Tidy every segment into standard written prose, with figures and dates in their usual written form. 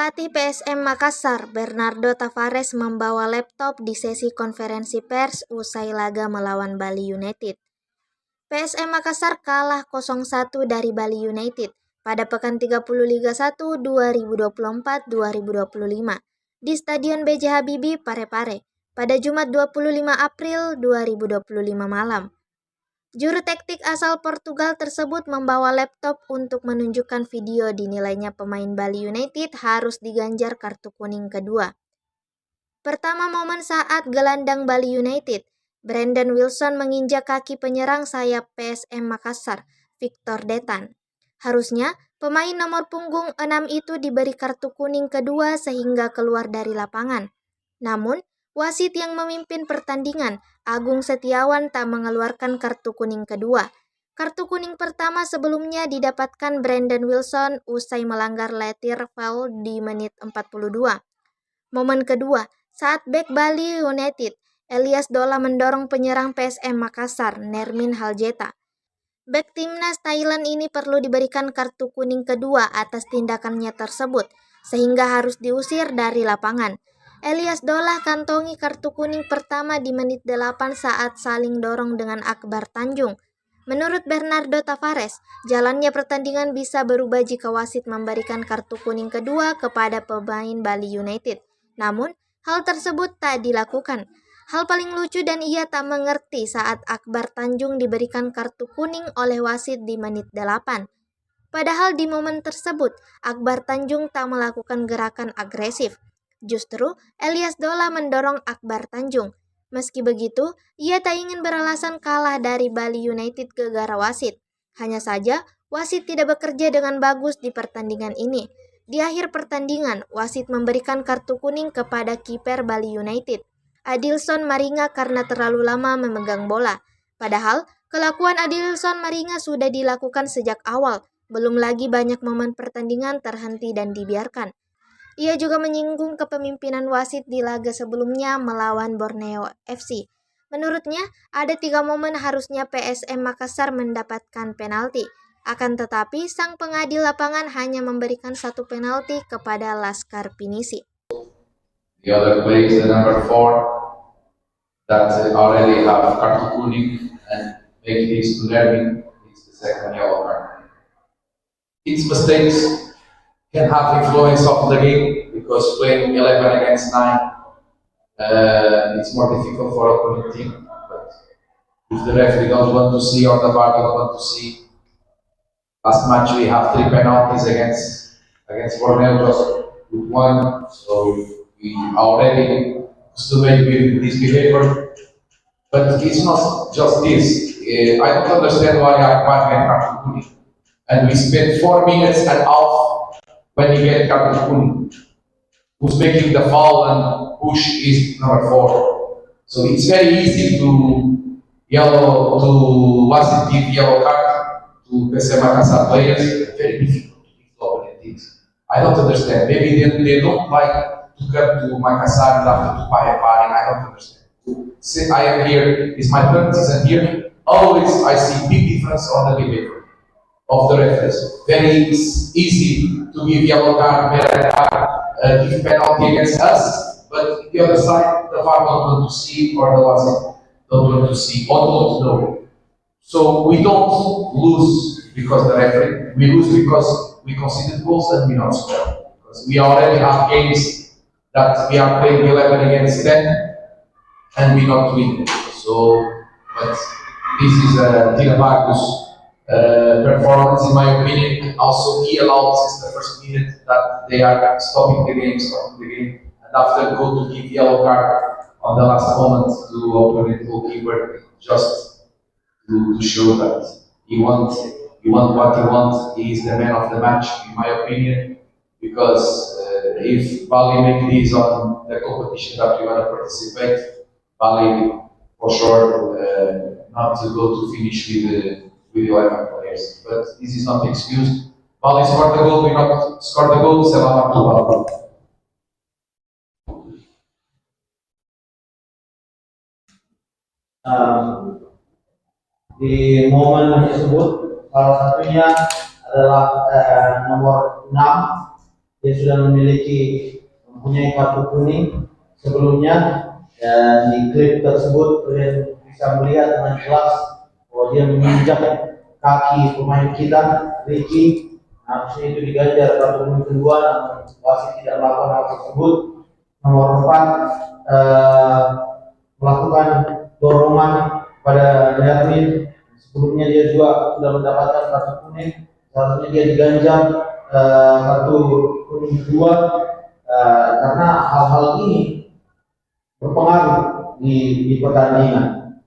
Pelatih PSM Makassar, Bernardo Tavares membawa laptop di sesi konferensi pers usai laga melawan Bali United. PSM Makassar kalah 0-1 dari Bali United pada pekan 30 Liga 1 2024-2025 di Stadion B.J. Habibie, Parepare pada Jumat 25 April 2025 malam. Juru taktik asal Portugal tersebut membawa laptop untuk menunjukkan video dinilainya pemain Bali United harus diganjar kartu kuning kedua. Pertama momen saat gelandang Bali United, Brandon Wilson menginjak kaki penyerang sayap PSM Makassar, Victor Detan. Harusnya pemain nomor punggung 6 itu diberi kartu kuning kedua sehingga keluar dari lapangan. Namun, wasit yang memimpin pertandingan, Agung Setiawan, tak mengeluarkan kartu kuning kedua. Kartu kuning pertama sebelumnya didapatkan Brandon Wilson usai melanggar letter foul di menit 42. Momen kedua, saat bek Bali United, Elias Dola mendorong penyerang PSM Makassar, Nermin Haljeta. Bek timnas Thailand ini perlu diberikan kartu kuning kedua atas tindakannya tersebut, sehingga harus diusir dari lapangan. Elias Dola kantongi kartu kuning pertama di menit 8 saat saling dorong dengan Akbar Tanjung. Menurut Bernardo Tavares, jalannya pertandingan bisa berubah jika wasit memberikan kartu kuning kedua kepada pemain Bali United. Namun, hal tersebut tak dilakukan. Hal paling lucu dan ia tak mengerti saat Akbar Tanjung diberikan kartu kuning oleh wasit di menit 8. Padahal di momen tersebut, Akbar Tanjung tak melakukan gerakan agresif. Justru, Elias Dola mendorong Akbar Tanjung. Meski begitu, ia tak ingin beralasan kalah dari Bali United gara-gara wasit. Hanya saja, wasit tidak bekerja dengan bagus di pertandingan ini. Di akhir pertandingan, wasit memberikan kartu kuning kepada kiper Bali United, Adilson Maringa, karena terlalu lama memegang bola. Padahal, kelakuan Adilson Maringa sudah dilakukan sejak awal. Belum lagi banyak momen pertandingan terhenti dan dibiarkan. Ia juga menyinggung kepemimpinan wasit di laga sebelumnya melawan Borneo FC. Menurutnya, ada 3 momen harusnya PSM Makassar mendapatkan penalti. Akan tetapi, sang pengadil lapangan hanya memberikan 1 penalti kepada Laskar Pinisi. The other plays, the number 4, that already have kartu kuning and make this to Nermin, it's the second yellow card. Its mistakes can have influence of the game because playing 11 against 9 it's more difficult for opponent team. But if the referee don't want to see or the VAR don't want to see, last match we have 3 penalties against Borneo just with 1, so we already accustomed with this behavior. But it's not just this. I don't understand why Akbar get kartu kuning, and we spent 4 minutes and half when you get kartu kuning. Who's making the foul and push is number 4. So it's very easy to wasit give yellow card to PSM Makassar players. Very difficult to give opponent teams. I don't understand. Maybe they don't like to come to Makassar after to buy a party. I don't understand. Since I am here, it's my third season here. Always I see big difference on the behavior of the referees. Very easy to give yellow card, red card, give penalty against us, but the other side, the VAR don't want to see, or the wasit don't want to see, or don't know. So we don't lose because the referee, we lose because we conceded goals and we not score. Because we already have games that we are playing 11 against 10 and we not win. So, but this is a Tiramarcus performance in my opinion. Also, he allowed since the first minute that they are stopping the game, and after go to give yellow card on the last moment to opponent goalkeeper just to show that he wants what he wants. He is the man of the match, in my opinion, because if Bali make this on the competition that we want to participate, Bali for sure not to go to finish with 11 players. But this is not excuse. Bali scored the goal, we not scored the goal, selamat to Bali. Di momen tersebut salah satunya adalah nomor 6 dia sudah mempunyai kartu kuning sebelumnya, dan di klip tersebut kalian bisa melihat dengan jelas bahwa dia menginjak kaki pemain kita, Ricky. Harusnya itu diganjar kartu kuning kedua, namun wasit tidak melakukan hal tersebut. Nomor 4 melakukan dorongan pada Darwin. Sebelumnya dia juga sudah mendapatkan kartu kuning, seharusnya dia diganjar kartu kuning kedua, karena hal-hal ini berpengaruh di pertandingan.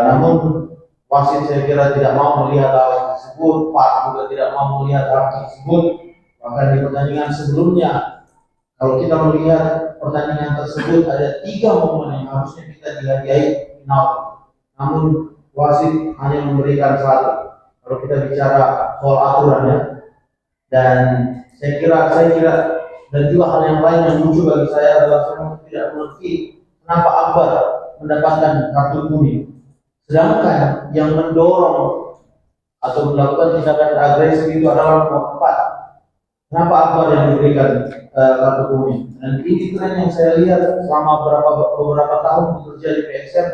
Namun wasit saya kira tidak mau melihat hal tersebut, VAR juga tidak mau melihat hal tersebut. Bahkan di pertandingan sebelumnya, kalau kita melihat pertandingan tersebut, ada 3 momen yang harusnya kita dihadiahi penalti, namun wasit hanya memberikan 1. Kalau kita bicara soal aturan ya, dan saya kira dan juga hal yang lain yang lucu bagi saya adalah saya tidak mengerti kenapa Akbar mendapatkan kartu kuning, sedangkan yang mendorong atau melakukan tindakan agresif itu adalah nomor 4. Kenapa Akbar yang diberikan kartu kuning? Dan ini tren yang saya lihat selama beberapa tahun bekerja di PSM,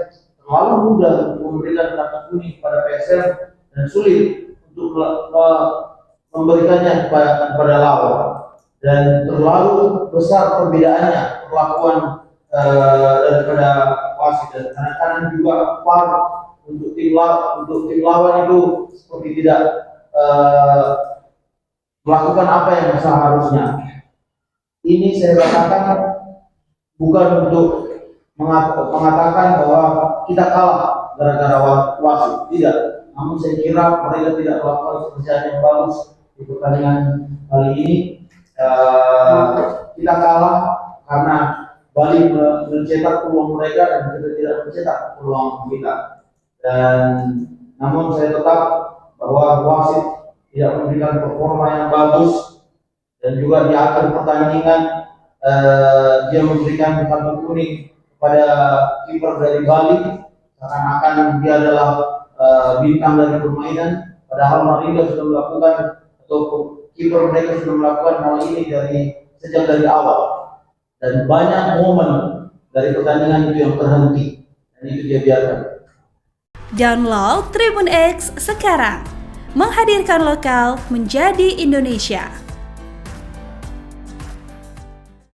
terlalu mudah untuk memberikan kartu kuning pada PSM dan sulit untuk memberikannya kepada lawan, dan terlalu besar perbedaannya perlakuan daripada wasit, dan kadang-kadang juga VAR untuk tim lawan itu seperti tidak melakukan apa yang seharusnya. Ini saya katakan bukan untuk mengatakan bahwa kita kalah gara-gara wasit, tidak. Namun saya kira mereka tidak melakukan pekerjaan yang bagus di pertandingan kali ini. Kita kalah karena Bali mencetak peluang mereka dan kita tidak mencetak peluang kita. Dan namun saya tetap bahwa wasit tidak memberikan performa yang bagus, dan juga di akhir pertandingan dia memberikan kartu kuning kepada kiper dari Bali, seakan-akan dia adalah bintang dari permainan, padahal Marinda sudah melakukan, atau kiper mereka sudah melakukan hal ini sejak dari awal, dan banyak momen dari pertandingan itu yang terhenti, dan itu dia biarkan. Download Tribun X sekarang, menghadirkan lokal menjadi Indonesia.